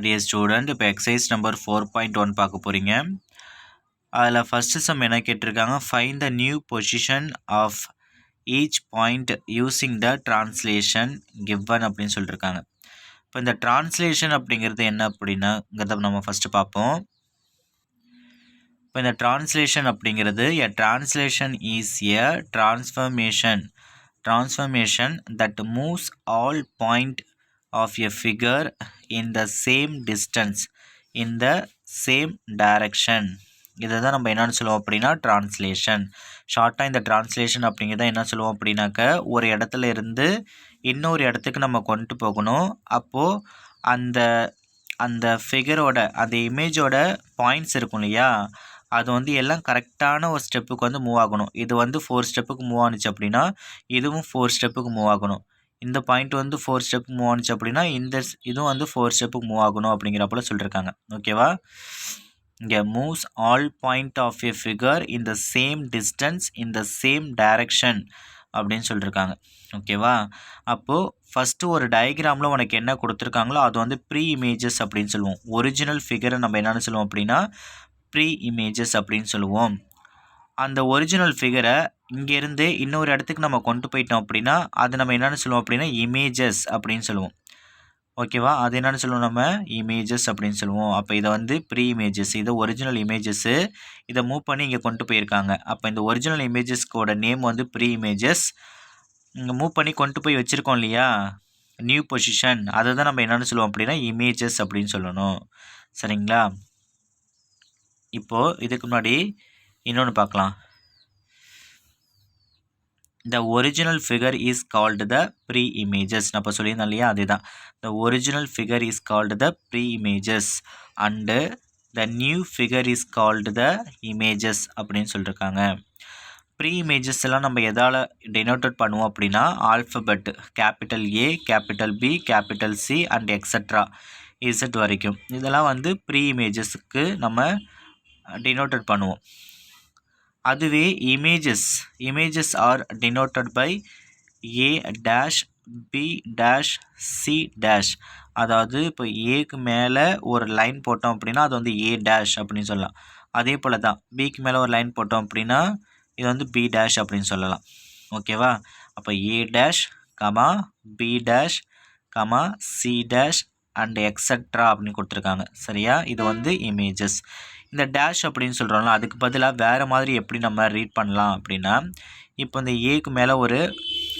Dear student, இப்போ exercise number 4.1 பார்க்க போகிறீங்க. அதில் ஃபஸ்ட்டு சம் என்ன கேட்டிருக்காங்க, find the new position of each point using the translation given அப்படின்னு சொல்லியிருக்காங்க. இப்போ இந்த ட்ரான்ஸ்லேஷன் அப்படிங்கிறது என்ன அப்படின்னாங்கிறத நம்ம ஃபஸ்ட்டு பார்ப்போம். இப்போ இந்த ட்ரான்ஸ்லேஷன் அப்படிங்கிறது a translation is a transformation that moves all point of a figure in the same distance in the same direction. இதை தான் நம்ம என்னென்னு சொல்லுவோம் அப்படின்னா ட்ரான்ஸ்லேஷன். ஷார்ட்டாக இந்த ட்ரான்ஸ்லேஷன் அப்படிங்கிறத என்ன சொல்லுவோம் அப்படின்னாக்க, ஒரு இடத்துல இருந்து இன்னொரு இடத்துக்கு நம்ம கொண்டு போகணும். அப்போது அந்த அந்த ஃபிகரோட அந்த இமேஜோட பாயிண்ட்ஸ் இருக்கும் இல்லையா, அது வந்து எல்லாம் கரெக்டான ஒரு ஸ்டெப்புக்கு வந்து மூவ் ஆகணும். இது வந்து 4 ஸ்டெப்புக்கு மூவ் ஆனிச்சு அப்படின்னா இதுவும் 4 ஸ்டெப்புக்கு மூவ் ஆகணும். இந்த பாயிண்ட் வந்து 4 ஸ்டெப்புக்கு மூவ் ஆனிச்சு அப்படின்னா இதுவும் வந்து 4 ஸ்டெப்புக்கு மூவ் ஆகணும் அப்படிங்கிறப்பல சொல்லியிருக்காங்க. ஓகேவா? இங்கே moves all point of a figure in the same distance in the same direction அப்படின்னு சொல்லியிருக்காங்க. ஓகேவா? அப்போது ஃபஸ்ட்டு ஒரு டயக்ராமில் உனக்கு என்ன கொடுத்துருக்காங்களோ அது வந்து ப்ரீ இமேஜஸ் அப்படின்னு சொல்லுவோம். ஒரிஜினல் ஃபிகரை நம்ம என்னென்னு சொல்லுவோம் அப்படின்னா ப்ரீ இமேஜஸ் அப்படின்னு சொல்லுவோம். அந்த ஒரிஜினல் ஃபிகரை இங்கேருந்து இன்னொரு இடத்துக்கு நம்ம கொண்டு போயிட்டோம் அப்படின்னா அது நம்ம என்னென்னு சொல்லுவோம் அப்படின்னா இமேஜஸ் அப்படின்னு சொல்லுவோம். ஓகேவா? அது என்னென்னு சொல்லுவோம், நம்ம இமேஜஸ் அப்படின்னு சொல்லுவோம். அப்போ இதை வந்து ப்ரீ இமேஜஸ், இது ஒரிஜினல் இமேஜஸ்ஸு, இதை மூவ் பண்ணி இங்கே கொண்டு போயிருக்காங்க. அப்போ இந்த ஒரிஜினல் இமேஜஸ்க்கோட நேம் வந்து ப்ரீ இமேஜஸ். இங்கே மூவ் பண்ணி கொண்டு போய் வச்சுருக்கோம் இல்லையா நியூ பொசிஷன், அதை தான் நம்ம என்னென்னு சொல்லுவோம் அப்படின்னா இமேஜஸ் அப்படின்னு சொல்லணும். சரிங்களா? இப்போது இதுக்கு முன்னாடி இன்னொன்று பார்க்கலாம். The original figure is called the pre-images. நான் இப்போ சொல்லியிருந்தேன் இல்லையா, அதுதான். The original figure is called the pre-images and the new figure is called the images அப்படின்னு சொல்லியிருக்காங்க. ப்ரீ இமேஜஸ் எல்லாம் நம்ம எதால் டெனோட்டட் பண்ணுவோம் அப்படின்னா alphabet capital A, capital B, capital C and extra Z வரைக்கும் இதெல்லாம் வந்து ப்ரீ இமேஜஸுக்கு நம்ம denoted பண்ணுவோம். அதுவே images are denoted by A dash B dash C dash. அதாவது இப்போ ஏக்கு மேலே ஒரு லைன் போட்டோம் அப்படின்னா அது வந்து A dash அப்படின்னு சொல்லலாம். அதே போல் தான் பிக்கு மேலே ஒரு லைன் போட்டோம் அப்படின்னா இது வந்து B dash அப்படின்னு சொல்லலாம். ஓகேவா? அப்போ A dash comma B dash comma C dash and extra அப்படின்னு கொடுத்துருக்காங்க. சரியா? இது வந்து இமேஜஸ். இந்த டேஷ் அப்படின்னு சொல்கிறோம்ல, அதுக்கு பதிலாக வேறு மாதிரி எப்படி நம்ம ரீட் பண்ணலாம் அப்படின்னா, இப்போ இந்த ஏக்கு மேலே ஒரு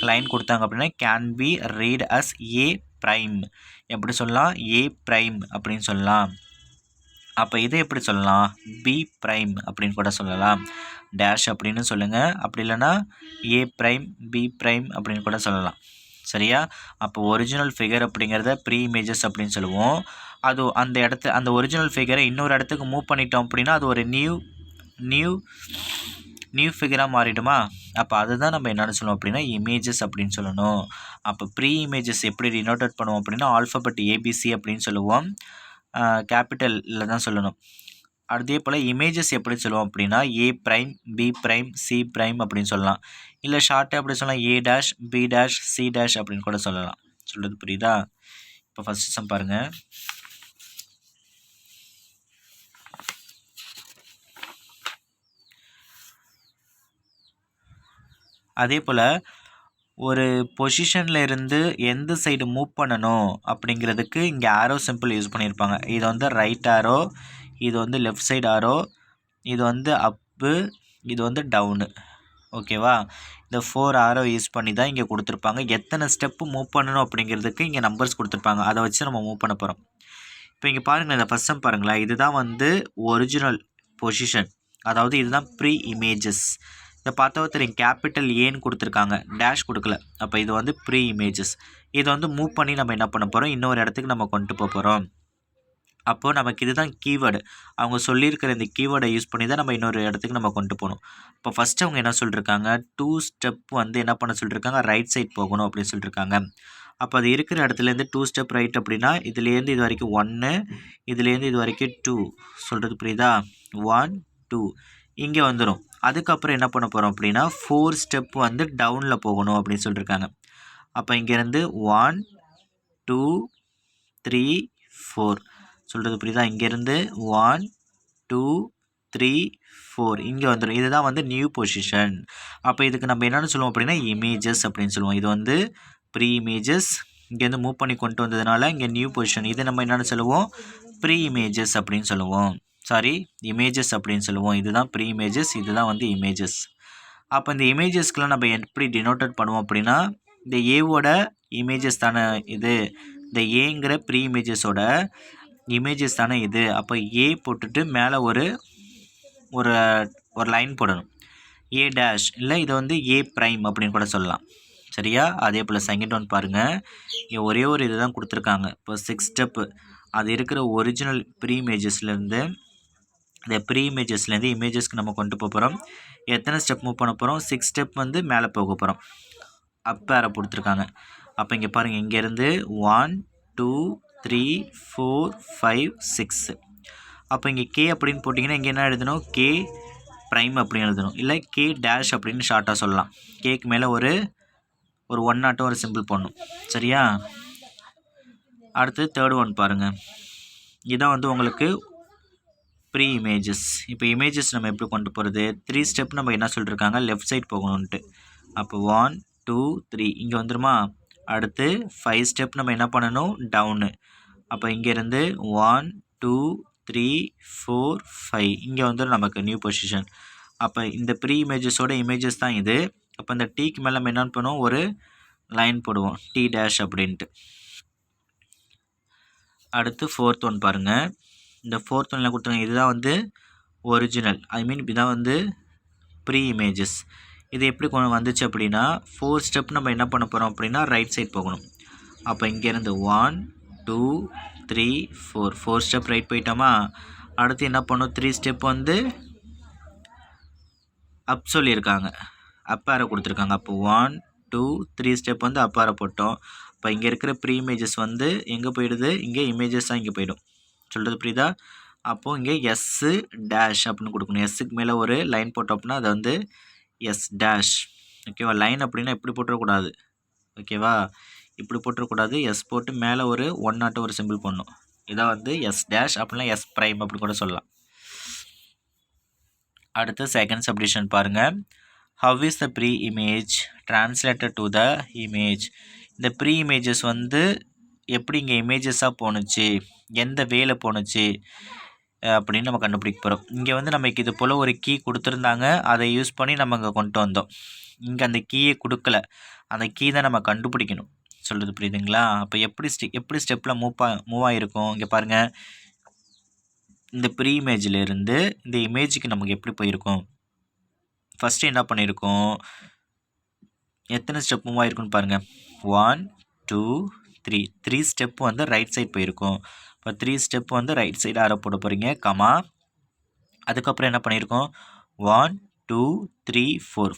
லைன் கொடுத்தாங்க அப்படின்னா can be read as A prime. எப்படி சொல்லலாம்? A ப்ரைம் அப்படின்னு சொல்லலாம். அப்போ இதை எப்படி சொல்லலாம்? B ப்ரைம் அப்படின்னு கூட சொல்லலாம். டேஷ் அப்படின்னு சொல்லுங்கள், அப்படி இல்லைன்னா A ப்ரைம் B ப்ரைம் அப்படின்னு கூட சொல்லலாம். சரியா? அப்போ ஒரிஜினல் ஃபிகர் அப்படிங்கிறத ப்ரீ இமேஜஸ் அப்படின்னு சொல்லுவோம். அது அந்த ஒரிஜினல் ஃபிகரை இன்னொரு இடத்துக்கு மூவ் பண்ணிட்டோம் அப்படின்னா அது ஒரு நியூ ஃபிகராக மாறிடுமா? அப்போ அதுதான் நம்ம என்னென்னு சொல்லுவோம் அப்படின்னா இமேஜஸ் அப்படின்னு சொல்லணும். அப்போ ப்ரீ இமேஜஸ் எப்படி டினோட்டட் பண்ணுவோம் அப்படின்னா ஆல்ஃபபெட் ABC அப்படின்னு சொல்லுவோம், கேபிட்டலில் தான் சொல்லணும். அதே போல் இமேஜஸ் எப்படி சொல்லுவோம் அப்படின்னா A prime B prime C prime அப்படின்னு சொல்லலாம். இல்லை ஷார்ட்டாக எப்படி சொல்லலாம் A dash B dash C dash அப்படின்னு கூட சொல்லலாம். சொல்கிறது புரியுதா? இப்போ ஃபஸ்ட்டு சம் பாருங்கள். அதே போல் ஒரு பொசிஷனில் இருந்து எந்த சைடு மூவ் பண்ணணும் அப்படிங்கிறதுக்கு இங்கே ஆரோ சிம்பிள் யூஸ் பண்ணியிருப்பாங்க. இது வந்து ரைட் ஆரோ, இது வந்து லெஃப்ட் சைடு ஆரோ, இது வந்து அப்பு, இது வந்து டவுனு. ஓகேவா? இந்த 4 ஆரோ யூஸ் பண்ணி தான் இங்கே கொடுத்துருப்பாங்க. எத்தனை ஸ்டெப்பு மூவ் பண்ணணும் அப்படிங்கிறதுக்கு இங்கே நம்பர்ஸ் கொடுத்துருப்பாங்க. அதை வச்சு நம்ம மூவ் பண்ண போகிறோம். இப்போ இங்கே பாருங்கள், இந்த ஃபஸ்ட் சம் பாருங்களேன். இதுதான் வந்து ஒரிஜினல் பொசிஷன், அதாவது இதுதான் ப்ரீ இமேஜஸ். இதை பார்த்தா தெரியும், கேபிட்டல் ஏன்னு கொடுத்துருக்காங்க, டேஷ் கொடுக்கல. அப்போ இது வந்து ப்ரீ இமேஜஸ். இதை வந்து மூவ் பண்ணி நம்ம என்ன பண்ண போகிறோம், இன்னொரு இடத்துக்கு நம்ம கொண்டு போக போகிறோம். அப்போது நமக்கு இதுதான் கீவேர்டு. அவங்க சொல்லியிருக்கிற இந்த கீவேர்டை யூஸ் பண்ணி தான் நம்ம இன்னொரு இடத்துக்கு நம்ம கொண்டு போகணும். இப்போ ஃபஸ்ட்டு அவங்க என்ன சொல்லியிருக்காங்க, 2 ஸ்டெப் வந்து என்ன பண்ண சொல்லியிருக்காங்க, ரைட் சைட் போகணும் அப்படின்னு சொல்லியிருக்காங்க. அப்போ அது இருக்கிற இடத்துலேருந்து 2 ஸ்டெப் ரைட் அப்படின்னா இதுலேருந்து இது வரைக்கும் 1, இதுலேருந்து இது வரைக்கும் 2. சொல்கிறது புரியுதா? 1 2 இங்கே வந்துடும். அதுக்கப்புறம் என்ன பண்ண போகிறோம் அப்படின்னா 4 ஸ்டெப் வந்து டவுனில் போகணும் அப்படின்னு சொல்லியிருக்காங்க. அப்போ இங்கேருந்து 1 2 3 4 சொல்கிறது புரியுதா? இங்கேருந்து 1 2 3 4 இங்கே வந்துடும். இதுதான் வந்து நியூ பொசிஷன். அப்போ இதுக்கு நம்ம என்னென்னு சொல்லுவோம் அப்படின்னா இமேஜஸ் அப்படின்னு சொல்லுவோம். இது வந்து ப்ரீ இமேஜஸ். இங்கேருந்து மூவ் பண்ணி கொண்டு வந்ததுனால இங்கே நியூ பொசிஷன். இதை நம்ம என்னென்னு சொல்லுவோம்? ப்ரீ இமேஜஸ் அப்படின்னு சொல்லுவோம். சாரி, இமேஜஸ் அப்படின்னு சொல்லுவோம். இதுதான் ப்ரீ இமேஜஸ், இதுதான் வந்து இமேஜஸ். அப்போ இந்த இமேஜஸ்க்கெலாம் நம்ம எப்படி டினோட்டட் பண்ணுவோம் அப்படின்னா, இந்த ஏவோட இமேஜஸ் தானே இது, இந்த ஏங்கிற ப்ரீ இமேஜஸோட இமேஜஸ் தானே இது. அப்போ ஏ போட்டுட்டு மேலே ஒரு ஒரு ஒரு லைன் போடணும், ஏ டேஷ், இல்லை இதை வந்து ஏ ப்ரைம் அப்படின்னு கூட சொல்லலாம். சரியா? அதே போல் செகண்ட் ஒன் பாருங்கள். இங்கே ஒரே ஒரு இது தான் கொடுத்துருக்காங்க. இப்போ 6 ஸ்டெப்பு அது இருக்கிற ஒரிஜினல் ப்ரீ இமேஜஸ்லேருந்து, இந்த ப்ரீ இமேஜஸ்லேருந்து இமேஜஸ்க்கு நம்ம கொண்டு போக போகிறோம். எத்தனை ஸ்டெப் மூவ் பண்ண போகிறோம்? 6 ஸ்டெப் வந்து மேலே போக போகிறோம். அப் ஏரோ கொடுத்துருக்காங்க. அப்போ இங்கே பாருங்கள், இங்கேருந்து 1 2 3 4 5 6. அப்போ இங்கே கே அப்படின்னு போட்டிங்கன்னா இங்கே என்ன எழுதணும்? கே ப்ரைம் அப்படின்னு எழுதணும், இல்லை கே டேஷ் அப்படின்னு ஷார்ட்டாக சொல்லலாம். கேக்கு மேலே ஒரு 1 ஆட்டம் ஒரு சிம்பிள் போடணும். சரியா? அடுத்து தேர்ட் ஒன் பாருங்கள். இதான் வந்து உங்களுக்கு ப்ரீ இமேஜஸ். இப்போ இமேஜஸ் நம்ம எப்படி கொண்டு போகிறது? 3 ஸ்டெப் நம்ம என்ன சொல்லியிருக்காங்க? லெஃப்ட் சைட் போகணுன்ட்டு. அப்போ 1 2 3 இங்கே வந்துருமா? அடுத்து 5 ஸ்டெப் நம்ம என்ன பண்ணணும்? டவுனு. அப்போ இங்கேருந்து 1 2 3 4 5 இங்கே வந்துடும் நமக்கு நியூ பொசிஷன். அப்போ இந்த ப்ரீ இமேஜஸோட இமேஜஸ் தான் இது. அப்போ இந்த டீக்கு மேலே நம்ம என்ன பண்ணுவோம்? ஒரு லைன் போடுவோம், டி டேஷ் அப்படின்ட்டு. அடுத்து ஃபோர்த் ஒன் பாருங்கள். இந்த ஃபோர்த் ஒன்னில் கொடுத்துருங்க. இதுதான் வந்து ஒரிஜினல், ஐ மீன் இதுதான் வந்து ப்ரீ இமேஜஸ். இது எப்படி கொண்டு வந்துச்சு அப்படின்னா, 4 ஸ்டெப் நம்ம என்ன பண்ண போகிறோம் அப்படின்னா ரைட் சைட் போகணும். அப்போ இங்கேருந்து 1 2 3 4 ஸ்டெப் ரைட் போயிட்டோமா? அடுத்து என்ன பண்ணணும்? 3 ஸ்டெப் வந்து அப் சொல்லியிருக்காங்க, அப் ஏரோ கொடுத்துருக்காங்க. அப்போ 1 2 3 ஸ்டெப் வந்து அப் ஏரோ போட்டோம். இப்போ இங்கே இருக்கிற ப்ரீ இமேஜஸ் வந்து எங்கே போயிடுது? இங்கே இமேஜஸாக இங்கே போயிடும். சொல்கிறது புரியுதா? அப்போது இங்கே எஸ்ஸு டேஷ் அப்படின்னு கொடுக்கணும். எஸ்ஸுக்கு மேலே ஒரு லைன் போட்டோம் அப்படின்னா அதை வந்து எஸ் டேஷ். ஓகேவா? லைன் அப்படின்னா இப்படி போட்டுறக்கூடாது. ஓகேவா? இப்படி போட்டுறக்கூடாது. எஸ் போட்டு மேலே ஒரு 1 ஆட்டம் ஒரு சிம்பிள் போடணும். இதான் வந்து எஸ் டேஷ் அப்படின்னா எஸ் ப்ரைம் அப்படி கூட சொல்லலாம். அடுத்து செகண்ட் சப்டிஷன் பாருங்கள். How is the pre image translated to the image? இந்த ப்ரீ இமேஜஸ் வந்து எப்படி இங்கே இமேஜஸாக போணுச்சு, எந்த வேல போணுச்சு அப்படின்னு நம்ம கண்டுபிடிக்க போகிறோம். இங்கே வந்து நமக்கு இது போல் ஒரு கீ கொடுத்துருந்தாங்க, அதை யூஸ் பண்ணி நம்ம இங்கே கொண்டு வந்தோம். இங்கே அந்த கீயை கொடுக்கல, அந்த கீ தான் நம்ம கண்டுபிடிக்கணும். சொல்கிறது புரியுதுங்களா? அப்போ எப்படி ஸ்டெப்பில் மூவ் ஆகிருக்கும்? இங்கே பாருங்கள், இந்த ப்ரீ இமேஜிலேருந்து இந்த இமேஜுக்கு நமக்கு எப்படி போயிருக்கும்? ஃபஸ்ட்டு என்ன பண்ணியிருக்கோம்? எத்தனை ஸ்டெப் மூவ் ஆகிருக்குன்னு பாருங்கள். 1 2 3 ஸ்டெப் வந்து ரைட் சைட் போயிருக்கும். இப்போ 3 ஸ்டெப் வந்து ரைட் சைடு ஆரோ போட போகிறீங்க, கமா. அதுக்கப்புறம் என்ன பண்ணியிருக்கோம்? 1 2 3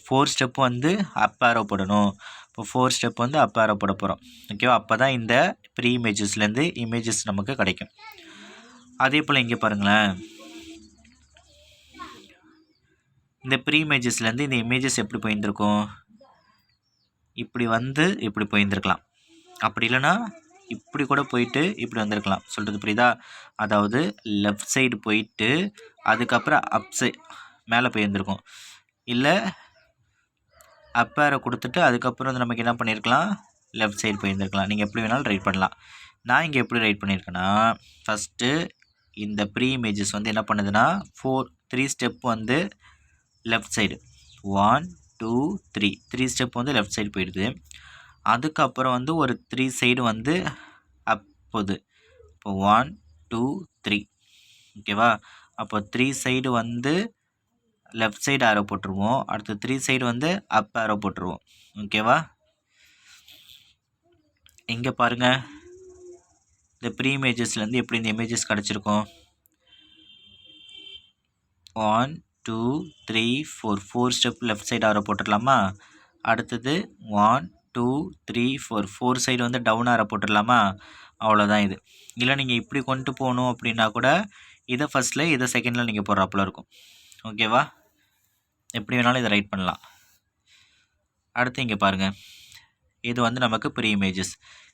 4 ஸ்டெப் வந்து அப் ஆரோ போடணும். இப்போ 4 ஸ்டெப் வந்து அப் ஆரோ போட போகிறோம். ஓகேவா? அப்போ தான் இந்த ப்ரீ இமேஜஸ்லேருந்து இமேஜஸ் நமக்கு கிடைக்கும். அதே போல் இங்கே பாருங்களேன், இந்த ப்ரீ இமேஜஸ்லேருந்து இந்த இமேஜஸ் எப்படி போயிருந்துருக்கும்? இப்படி வந்து இப்படி போயிருந்துருக்கலாம். அப்படி இல்லைன்னா இப்படி கூட போயிட்டு இப்படி வந்திருக்கலாம். சொல்கிறது புரியுதா? அதாவது லெஃப்ட் சைடு போயிட்டு அதுக்கப்புறம் அப் சைட் மேலே போயிருந்துருக்கும், இல்லை அப் ஏரோ கொடுத்துட்டு அதுக்கப்புறம் வந்து நமக்கு என்ன பண்ணியிருக்கலாம்? லெஃப்ட் சைடு போயிருந்துருக்கலாம். நீங்கள் எப்படி வேணாலும் ரைட் பண்ணலாம். நான் இங்கே எப்படி ரைட் பண்ணியிருக்கேன்னா, ஃபஸ்ட்டு இந்த ப்ரீ இமேஜஸ் வந்து என்ன பண்ணுதுன்னா 3 ஸ்டெப் வந்து லெஃப்ட் சைடு, 1 2 3 ஸ்டெப் வந்து லெஃப்ட் சைடு போயிடுது. அதுக்கப்புறம் வந்து ஒரு 3 சைடு வந்து அப் போகுது. இப்போ 1 2 3. ஓகேவா? அப்போ 3 சைடு வந்து லெஃப்ட் சைடு ஆரோ போட்டுருவோம். அடுத்து 3 சைடு வந்து அப் ஆரோ போட்டுருவோம். ஓகேவா? இங்கே பாருங்கள், இந்த ப்ரீ இமேஜஸ்லேருந்து எப்படி இந்த இமேஜஸ் கிடச்சிருக்கும்? 1 2 3 4 ஸ்டெப் லெஃப்ட் சைடு ஆரோ போட்டுடலாமா? அடுத்தது 1 2 3 4 சைடு வந்து டவுன் ஆரோ போட்டுடலாமா? அவ்வளோதான் இது. இல்லை நீங்கள் இப்படி கொண்டு போகணும் அப்படின்னா கூட இதை ஃபஸ்ட்டில் இதை செகண்டில் நீங்கள் போடுறாப்புல இருக்கும். ஓகேவா? எப்படி வேணாலும் இதை ரைட் பண்ணலாம். அடுத்து இங்கே பாருங்கள், இது வந்து நமக்கு ப்ரீ இமேஜஸ்.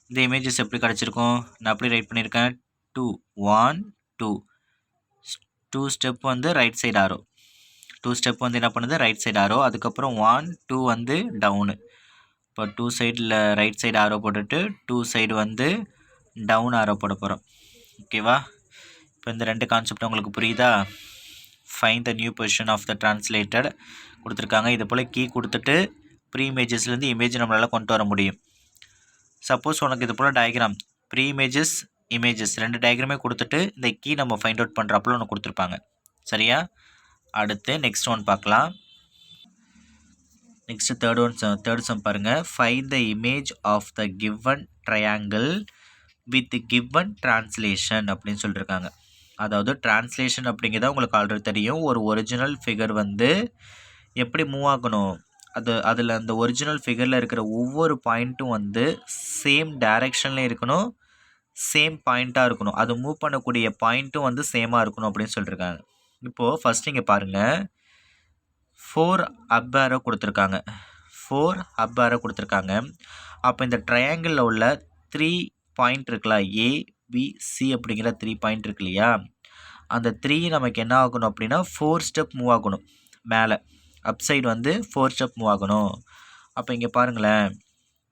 இந்த இமேஜஸ் எப்படி கிடச்சிருக்கும்? நான் அப்படி ரைட் பண்ணியிருக்கேன். 2 1 2 2 ஸ்டெப் வந்து ரைட் சைடு ஆரோ 2 ஸ்டெப் வந்து என்ன பண்ணுது ரைட் சைடு ஆரோ அதுக்கப்புறம் 1 2 வந்து டவுனு இப்போ 2 சைடில் ரைட் சைடு ஆரோ போட்டுட்டு 2 சைடு வந்து டவுன் ஆரோ போட போகிறோம் ஓகேவா இப்போ இந்த ரெண்டு கான்செப்ட் உங்களுக்கு புரியுதா find the new position of the translated கொடுத்துருக்காங்க இது போல் கீ கொடுத்துட்டு ப்ரீ இமேஜஸ்லேருந்து இமேஜ் நம்மளால் கொண்டு வர முடியும் சப்போஸ் உனக்கு இது போல் டயக்ராம் ப்ரீ இமேஜஸ் ரெண்டு டயக்ராமே கொடுத்துட்டு இந்த கீ நம்ம ஃபைண்ட் அவுட் பண்ணுறப்பல ஒன்று கொடுத்துருப்பாங்க சரியா அடுத்து நெக்ஸ்ட் ஒன் பார்க்கலாம் நெக்ஸ்ட் தேர்ட் சம் பாருங்கள் find the image of the given triangle with given translation அப்படின்னு சொல்லியிருக்காங்க அதாவது ட்ரான்ஸ்லேஷன் அப்படிங்கிறத உங்களுக்கு ஆல்ரெடி தெரியும் ஒரு ஒரிஜினல் ஃபிகர் வந்து எப்படி மூவ் ஆகணும் அதில் அந்த ஒரிஜினல் ஃபிகரில் இருக்கிற ஒவ்வொரு பாயிண்ட்டும் வந்து சேம் டைரெக்ஷன்லேயும் இருக்கணும் சேம் பாயிண்ட்டாக இருக்கணும் அது மூவ் பண்ணக்கூடிய பாயிண்ட்டும் வந்து சேமாக இருக்கணும் அப்படின்னு சொல்லியிருக்காங்க இப்போது ஃபஸ்ட் இங்கே பாருங்கள் 4 அப் ஆரோ கொடுத்துருக்காங்க 4 அப் ஆரோ கொடுத்துருக்காங்க அப்போ இந்த ட்ரையாங்கிளில் உள்ள 3 பாயிண்ட் இருக்குல்ல ஏ பி சி அப்படிங்கிற 3 பாயிண்ட் இருக்கு இல்லையா அந்த 3 நமக்கு என்ன ஆகணும் அப்படின்னா 4 ஸ்டெப் மூவ் ஆகணும் மேலே அப் சைடு வந்து 4 ஸ்டெப் மூவ் ஆகணும் அப்போ இங்கே பாருங்களேன்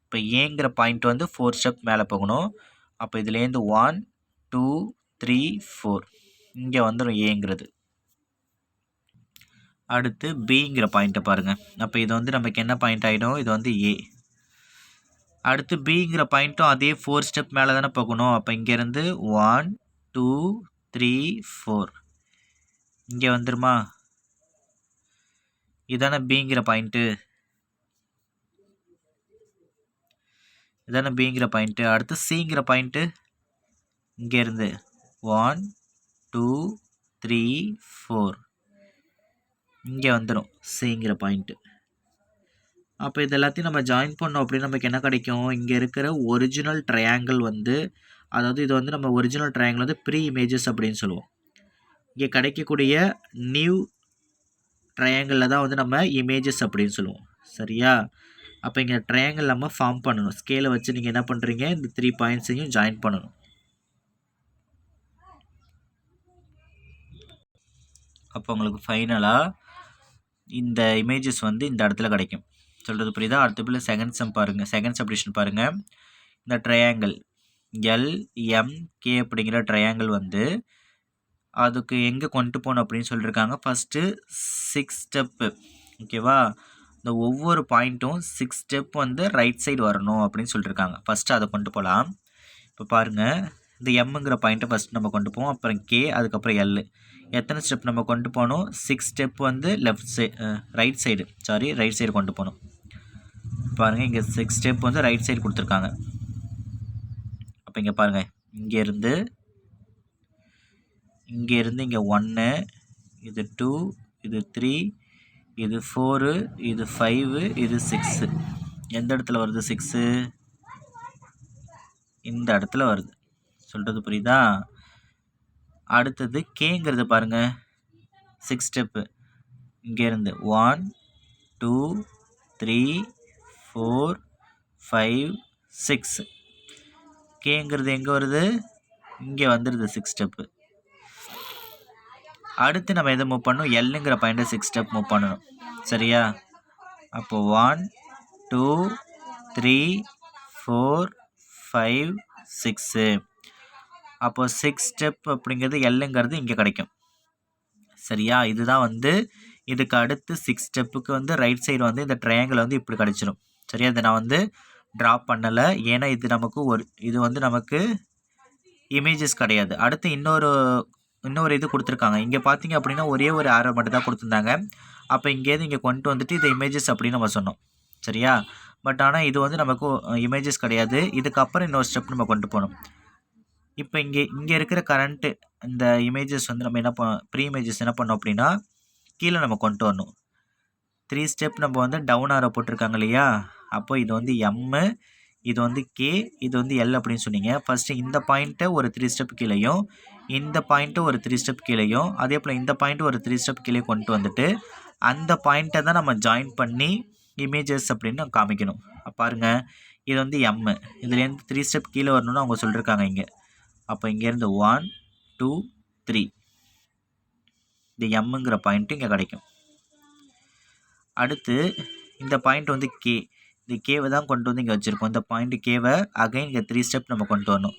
இப்போ ஏங்கிற பாயிண்ட் வந்து 4 ஸ்டெப் மேலே போகணும் அப்போ இதுலேருந்து 1 2 3 4 இங்கே வந்துடும் ஏங்கிறது அடுத்து பிங்கிற பாயிண்ட்டை பாருங்கள் அப்போ இது வந்து நமக்கு என்ன பாயிண்ட் ஆகிடும் இது வந்து ஏ அடுத்து பிங்கிற பாயிண்ட்டும் அதே 4 ஸ்டெப் மேலே தானே போகணும் அப்போ இங்கேருந்து 1 2 3 4 இங்கே வந்துருமா இதானே பிங்கிற பாயிண்ட்டு அடுத்து சிங்கிற பாயிண்ட்டு இங்கேருந்து 1 2 3 4 இங்கே வந்துடும் சிங்கிற பாயிண்ட்டு அப்போ இது எல்லாத்தையும் நம்ம ஜாயின் பண்ணோம் அப்படின்னு நமக்கு என்ன கிடைக்கும் இங்கே இருக்கிற ஒரிஜினல் ட்ரையாங்கிள் வந்து அதாவது இது வந்து நம்ம ஒரிஜினல் ட்ரையாங்கிள் வந்து ப்ரீ இமேஜஸ் அப்படின்னு சொல்லுவோம் இங்கே கிடைக்கக்கூடிய நியூ ட்ரையாங்கிளில் தான் வந்து நம்ம இமேஜஸ் அப்படின்னு சொல்லுவோம் சரியா அப்போ இங்கே ட்ரையாங்கிள் நம்ம ஃபார்ம் பண்ணணும் ஸ்கேலை வச்சு நீங்கள் என்ன பண்ணுறீங்க இந்த 3 பாயிண்ட்ஸையும் ஜாயின் பண்ணணும் அப்போ உங்களுக்கு ஃபைனலாக இந்த இமேஜஸ் வந்து இந்த இடத்துல கிடைக்கும் சொல்கிறது புரியுதா அடுத்த செகண்ட் சப்டிஷன் பாருங்கள் இந்த ட்ரையாங்கிள் எல்எம்கே அப்படிங்கிற ட்ரையாங்கிள் வந்து அதுக்கு எங்கே கொண்டு போகணும் அப்படின்னு சொல்லியிருக்காங்க ஃபஸ்ட்டு 6 ஸ்டெப்பு ஓகேவா இந்த ஒவ்வொரு பாயிண்ட்டும் 6 ஸ்டெப் வந்து ரைட் சைடு வரணும் அப்படின்னு சொல்லியிருக்காங்க ஃபஸ்ட்டு அதை கொண்டு போகலாம் இப்போ பாருங்கள் இந்த எம்ங்கிற பாயிண்ட்டை ஃபஸ்ட்டு நம்ம கொண்டு போவோம் அப்புறம் கே அதுக்கப்புறம் எல் எத்தனை ஸ்டெப் நம்ம கொண்டு போகணும் 6 ஸ்டெப் வந்து ரைட் சைடு கொண்டு போகணும் பாருங்கள் இங்கே 6 ஸ்டெப் வந்து ரைட் சைடு கொடுத்துருக்காங்க அப்போ இங்கே பாருங்கள் இங்கேருந்து இங்கே 1 இது 2 இது 3 இது 4 இது 5 இது 6 எந்த இடத்துல வருது 6 இந்த இடத்துல வருது சொல்கிறது புரியுதா அடுத்தது கேங்கிறது பாருங்கள் 6 ஸ்டெப்பு இங்கேருந்து 1 2 3 4 5 6 கேங்கிறது எங்கே வருது இங்கே வந்துடுது 6 ஸ்டெப்பு அடுத்து நம்ம எதை மூவ் பண்ணணும் எல்லுங்கிற பாயிண்ட்டை 6 ஸ்டெப் மூவ் பண்ணணும் சரியா அப்போது 1 2 3 4 5 6 அப்போது 6 ஸ்டெப் அப்படிங்கிறது எல்லுங்கிறது இங்கே கிடைக்கும் சரியா இதுதான் வந்து இதுக்கு அடுத்து 6 ஸ்டெப்புக்கு வந்து ரைட் சைடு வந்து இந்த ட்ரையாங்கிள் வந்து இப்படி கிடச்சிடும் சரியா இதை நான் வந்து ட்ரா பண்ணலை ஏன்னா இது வந்து நமக்கு இமேஜஸ் கிடையாது அடுத்து இன்னொரு இது கொடுத்துருக்காங்க இங்கே பார்த்தீங்க அப்படின்னா ஒரே ஒரு ஆரோ மட்டும் தான் கொடுத்துருந்தாங்க அப்போ இங்கேருந்து இங்கே கொண்டு வந்துட்டு இதை இமேஜஸ் அப்படின்னு நம்ம சொன்னோம் சரியா பட் ஆனால் இது வந்து நமக்கு இமேஜஸ் கிடையாது இதுக்கப்புறம் இன்னொரு ஸ்டெப் நம்ம கொண்டு போகணும் இப்போ இங்கே இருக்கிற கரண்ட்டு இந்த இமேஜஸ் வந்து நம்ம ப்ரீ இமேஜஸ் என்ன பண்ணோம் அப்படின்னா கீழே நம்ம கொண்டு வரணும் 3 ஸ்டெப் நம்ம வந்து டவுன் ஆரோ போட்டிருக்காங்க இல்லையா அப்போ இது வந்து எம்மு இது வந்து கே இது வந்து எல் அப்படின்னு சொன்னீங்க ஃபஸ்ட்டு இந்த பாயிண்ட்டை ஒரு 3 ஸ்டெப் கீழேயும் இந்த பாயிண்ட்டு ஒரு 3 ஸ்டெப் கீழேயும் அதே போல் இந்த பாயிண்ட்டு ஒரு 3 ஸ்டெப் கீழே கொண்டு வந்துட்டு அந்த பாயிண்ட்டை தான் நம்ம ஜாயின் பண்ணி இமேஜஸ் அப்படின்னு காமிக்கணும் பாருங்கள் இது வந்து எம்மு இதுலேருந்து 3 ஸ்டெப் கீழே வரணும்னு அவங்க சொல்லியிருக்காங்க இங்கே அப்போ இங்கேருந்து 1 2 3 இந்த எம்ங்கிற பாயிண்ட்டு இங்கே கிடைக்கும். அடுத்து இந்த பாயிண்ட் வந்து கே, இந்த கேவை தான் கொண்டு வந்து இங்கே வச்சுருக்கோம். இந்த பாயிண்ட் கேவை அகைன் இங்கே 3 ஸ்டெப் நம்ம கொண்டு வரணும்.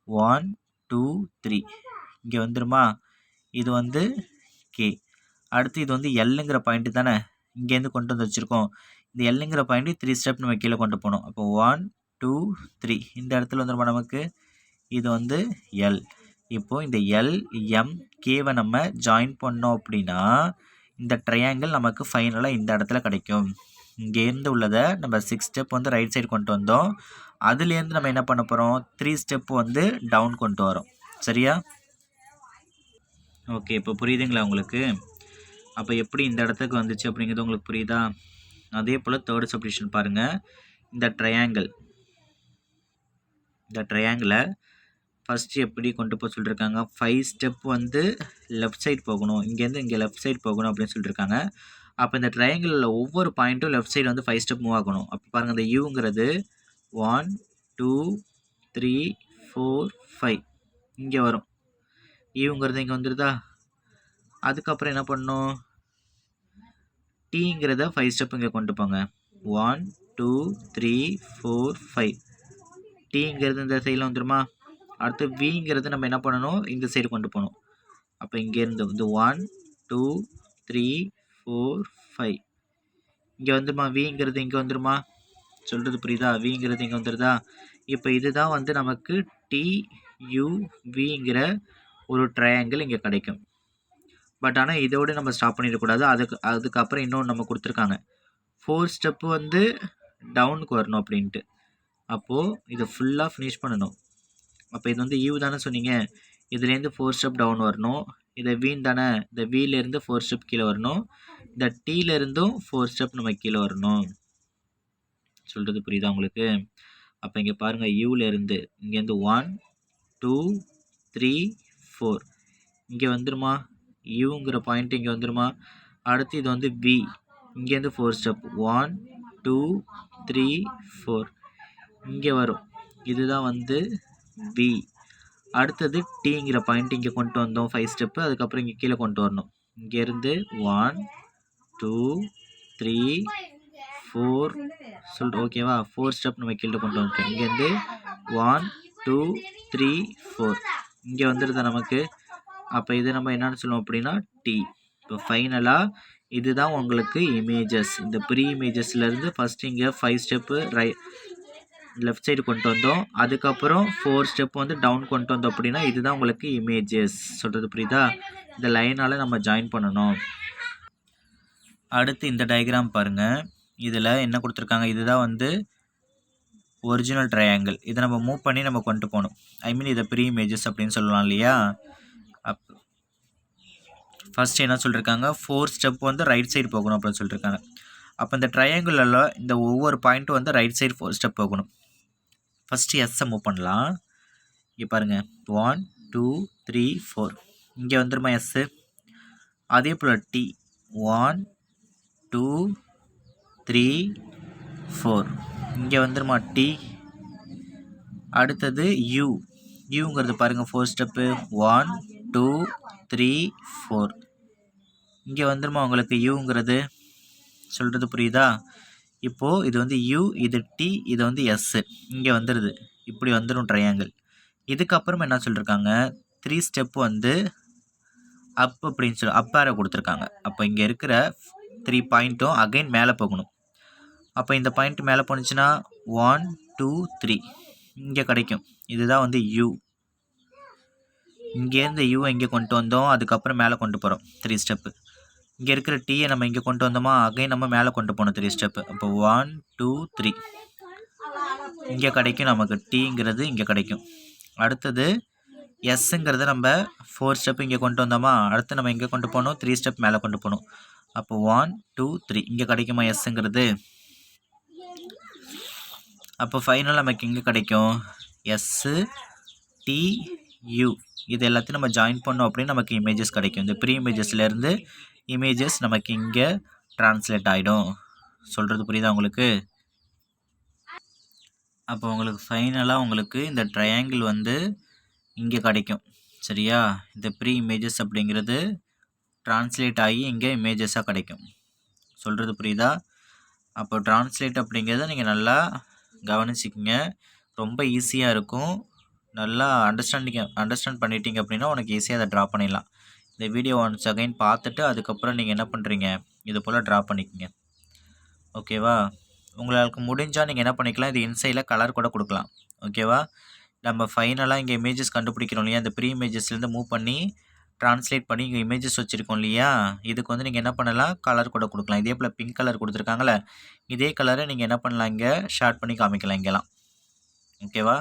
1 2 3 இங்கே வந்துருமா, இது வந்து கே. அடுத்து இது வந்து எல்லுங்கிற பாயிண்ட்டு தானே, இங்கேருந்து கொண்டு வந்து வச்சுருக்கோம். இந்த எல்லுங்கிற பாயிண்ட்டு 3 ஸ்டெப் நம்ம கீழே கொண்டு போகணும். அப்போ 1 2 3 இந்த இடத்துல வந்துருமா நமக்கு, இது வந்து எல். இப்போது இந்த எல் எம் கேவை நம்ம ஜாயின் பண்ணோம் அப்படின்னா இந்த ட்ரையாங்கிள் நமக்கு ஃபைனலாக இந்த இடத்துல கிடைக்கும். இங்கேருந்து உள்ளதை நம்ம 6 ஸ்டெப் வந்து ரைட் சைடு கொண்டு வந்தோம். அதுலேருந்து நம்ம என்ன பண்ண போகிறோம், 3 ஸ்டெப் வந்து டவுன் கொண்டு வரோம். சரியா? ஓகே, இப்போ புரியுதுங்களா உங்களுக்கு? அப்போ எப்படி இந்த இடத்துக்கு வந்துச்சு அப்படிங்கிறது உங்களுக்கு புரியுதா? அதே போல் தேர்ட் சப்டிஷன் பாருங்கள். இந்த ட்ரையாங்கிளை ஃபஸ்ட்டு எப்படி கொண்டு போக சொல்லியிருக்காங்க, 5 ஸ்டெப் வந்து லெஃப்ட் சைடு போகணும், இங்கேருந்து இங்கே லெஃப்ட் சைடு போகணும் அப்படின்னு சொல்லியிருக்காங்க. அப்போ இந்த ட்ரையாங்கிளில் ஒவ்வொரு பாயிண்ட்டும் லெஃப்ட் சைடு வந்து 5 ஸ்டெப் மூவ் ஆகணும். அப்போ பாருங்கள், இந்த யூங்கிறது 1 2 3 4 5 இங்கே வரும். யூங்கிறது இங்கே வந்துடுதா? அதுக்கப்புறம் என்ன பண்ணணும், டீங்கிறத 5 ஸ்டெப் இங்கே கொண்டு போங்க. 1 2 3 4 5 டீங்கிறது இந்த சைடில் வந்துடுமா? அடுத்து விங்கிறது நம்ம என்ன பண்ணணும், இந்த சைடு கொண்டு போகணும். அப்போ இங்கேருந்து வந்து 1 2 3 4 5 இங்கே வந்துருமா, விங்கிறது இங்கே வந்துருமா? சொல்கிறது புரியுதா? விங்கிறது இங்கே வந்துடுதா? இப்போ இதுதான் வந்து நமக்கு டியூவிங்கிற ஒரு ட்ரையாங்கிள் இங்கே கிடைக்கும். பட் ஆனால் இதோடு நம்ம ஸ்டாப் பண்ணிடக்கூடாது. அதுக்கப்புறம் இன்னொன்று நம்ம கொடுத்துருக்காங்க, 4 ஸ்டெப்பு வந்து டவுனுக்கு வரணும் அப்படின்ட்டு. அப்போது இதை ஃபுல்லாக ஃபினிஷ் பண்ணணும். அப்போ இது வந்து யூ தானே சொன்னீங்க, இதுலேருந்து 4 ஸ்டெப் டவுன் வரணும். இதை வீன் தானே, இந்த வீலேருந்து 4 ஸ்டெப் கீழே வரணும். இந்த டீலேருந்தும் 4 ஸ்டெப் நம்ம கீழே வரணும். சொல்கிறது புரியுதா உங்களுக்கு? அப்போ இங்கே பாருங்கள், யூலேருந்து இங்கேருந்து 1 2 3 4 இங்கே வந்துருமா, யூங்கிற பாயிண்ட் இங்கே வந்துருமா? அடுத்து இது வந்து பி, இங்கேருந்து 4 ஸ்டெப் 1 2 3 4 இங்கே வரும். இதுதான் வந்து பி. அடுத்தது டீங்கிற பாயிண்ட் இங்கே கொண்டு வந்தோம் 5 ஸ்டெப்பு. அதுக்கப்புறம் இங்கே கீழே கொண்டு வரணும். இங்கேருந்து 1 2 3 4 சொல்லிட்டு ஓகேவா, 4 ஸ்டெப் நம்ம கீழே கொண்டு வந்துட்டோம். இங்கேருந்து 1 2 3 4 இங்கே வந்துடுதா நமக்கு? அப்போ இது நம்ம என்னென்னு சொல்லுவோம் அப்படின்னா டி. இப்போ ஃபைனலாக இதுதான் உங்களுக்கு இமேஜஸ். இந்த ப்ரீ இமேஜஸ்லேருந்து ஃபஸ்ட்டு இங்கே 5 ஸ்டெப்பு லெஃப்ட் சைடு கொண்டு வந்தோம். அதுக்கப்புறம் 4 ஸ்டெப் வந்து டவுன் கொண்டு வந்தோம் அப்படின்னா இதுதான் உங்களுக்கு இமேஜஸ். சொல்கிறது புரியுதா? இந்த லைனால் நம்ம ஜாயின் பண்ணணும். அடுத்து இந்த டயக்ராம் பாருங்கள். இதில் என்ன கொடுத்துருக்காங்க, இதுதான் வந்து ஒரிஜினல் ட்ரையாங்கிள். இதை நம்ம மூவ் பண்ணி நம்ம கொண்டு போகணும். ஐ மீன் இதை ப்ரீ இமேஜஸ் அப்படின்னு சொல்லலாம் இல்லையா? ஃபஸ்ட்டு என்ன சொல்லியிருக்காங்க, 4 ஸ்டெப் வந்து ரைட் சைடு போகணும் அப்படின்னு சொல்லியிருக்காங்க. அப்போ இந்த ட்ரையாங்கிளில் இந்த ஒவ்வொரு பாயிண்ட்டும் வந்து ரைட் சைடு 4 ஸ்டெப் போகணும். ஃபஸ்ட்டு எஸ்ஸை மூவ் பண்ணலாம். இங்கே பாருங்கள், 1 2 3 4 இங்கே வந்துருமா எஸ்ஸு. அதே போல் டி 1 2 3 4 இங்கே வந்துருமா டி. அடுத்தது யூங்கிறது பாருங்கள் 4 ஸ்டெப்பு 1 2 3 4 இங்கே வந்துருமா உங்களுக்கு யூங்கிறது. சொல்கிறது புரியுதா? இப்போது இது வந்து யூ, இது டி, இது வந்து எஸ்ஸு இங்கே வந்துடுது. இப்படி வந்துடும் ட்ரையாங்கிள். இதுக்கப்புறம் என்ன சொல்லியிருக்காங்க, 3 ஸ்டெப்பு வந்து அப் அப்படின்னு சொல்லி அப் ஆரோ கொடுத்துருக்காங்க. அப்போ இங்கே இருக்கிற 3 பாயிண்ட்டும் அகைன் மேலே போகணும். அப்போ இந்த பாயிண்ட் மேலே போணுச்சுன்னா 1 2 3 இங்கே கிடைக்கும். இதுதான் வந்து யூ. இங்கேருந்து யூவை இங்கே கொண்டு வந்தோம், அதுக்கப்புறம் மேலே கொண்டு போகிறோம் 3 ஸ்டெப்பு. இங்கே இருக்கிற டீயை நம்ம இங்கே கொண்டு வந்தோமா, அகைன் நம்ம மேலே கொண்டு போகணும் 3 ஸ்டெப்பு. அப்போ 1 2 3 இங்கே கிடைக்கும் நமக்கு, டீங்கிறது இங்கே கிடைக்கும். அடுத்தது எஸ்ஸுங்கிறத நம்ம 4 ஸ்டெப் இங்கே கொண்டு வந்தோமா, அடுத்து நம்ம இங்கே கொண்டு போகணும் 3 ஸ்டெப் மேலே கொண்டு போகணும். அப்போ 1 2 3 இங்கே கிடைக்குமா எஸ்ஸுங்கிறது. அப்போ ஃபைனல் நமக்கு இங்கே கிடைக்கும் எஸ்ஸு டி யூ. இது எல்லாத்தையும் நம்ம ஜாயின் பண்ணோம் அப்படின்னு நமக்கு இமேஜஸ் கிடைக்கும். இந்த ப்ரீ இமேஜஸ்லேருந்து இமேஜஸ் நமக்கு இங்கே ட்ரான்ஸ்லேட் ஆகிடும். சொல்கிறது புரியுதா உங்களுக்கு? அப்போ உங்களுக்கு ஃபைனலாக உங்களுக்கு இந்த ட்ரையாங்கிள் வந்து இங்கே கிடைக்கும். சரியா? இந்த ப்ரீ இமேஜஸ் அப்படிங்கிறது ட்ரான்ஸ்லேட் ஆகி இங்கே இமேஜஸாக கிடைக்கும். சொல்கிறது புரியுதா? அப்போ ட்ரான்ஸ்லேட் அப்படிங்கிறத நீங்கள் நல்லா கவனிச்சிக்கங்க. ரொம்ப ஈஸியாக இருக்கும். நல்லா அண்டர்ஸ்டாண்ட் பண்ணிட்டீங்க அப்படின்னா உனக்கு ஈஸியாக அதை ட்ரா பண்ணிடலாம். இந்த வீடியோ ஒன்ஸ் அகைன் பார்த்துட்டு அதுக்கப்புறம் நீங்கள் என்ன பண்ணுறீங்க, இது போல் ட்ரா பண்ணிக்கங்க. ஓகேவா? உங்களுக்கு முடிஞ்சால் நீங்கள் என்ன பண்ணிக்கலாம், இது இன்சைடில் கலர் கூட கொடுக்கலாம். ஓகேவா? நம்ம ஃபைனலாக இங்கே இமேஜஸ் கண்டுபிடிக்கிறோம் இல்லையா, இந்த ப்ரீ இமேஜஸ்லேருந்து மூவ் பண்ணி ட்ரான்ஸ்லேட் பண்ணி இங்கே இமேஜஸ் வச்சுருக்கோம் இல்லையா, இதுக்கு வந்து நீங்கள் என்ன பண்ணலாம், கலர் கூட கொடுக்கலாம். இதே போல் பிங்க் கலர் கொடுத்துருக்காங்களே, இதே கலரை நீங்கள் என்ன பண்ணலாம், இங்கே ஷார்ட் பண்ணி காமிக்கலாம் இங்கெல்லாம். ஓகேவா?